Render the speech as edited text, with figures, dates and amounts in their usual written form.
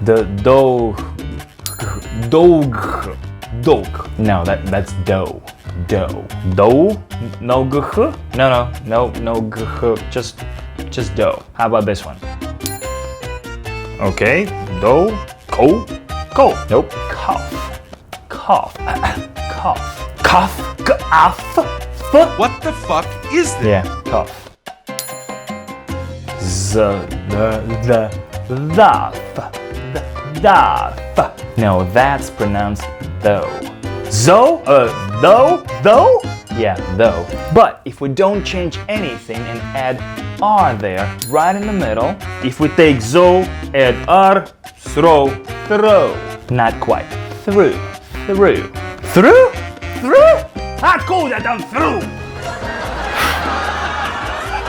The dog. No, that's dough. Dough. Dough? No gh? No gh. Just dough. How about this one? Okay, dough. Go. Nope. Cough. Cough. What the fuck is that? Yeah, cough. No, that's pronounced though. Though? Yeah, though. But if we don't change anything and add R there, right in the middle, if we take zo, add R, throw. Not quite. Through? Hard cool that I'm through!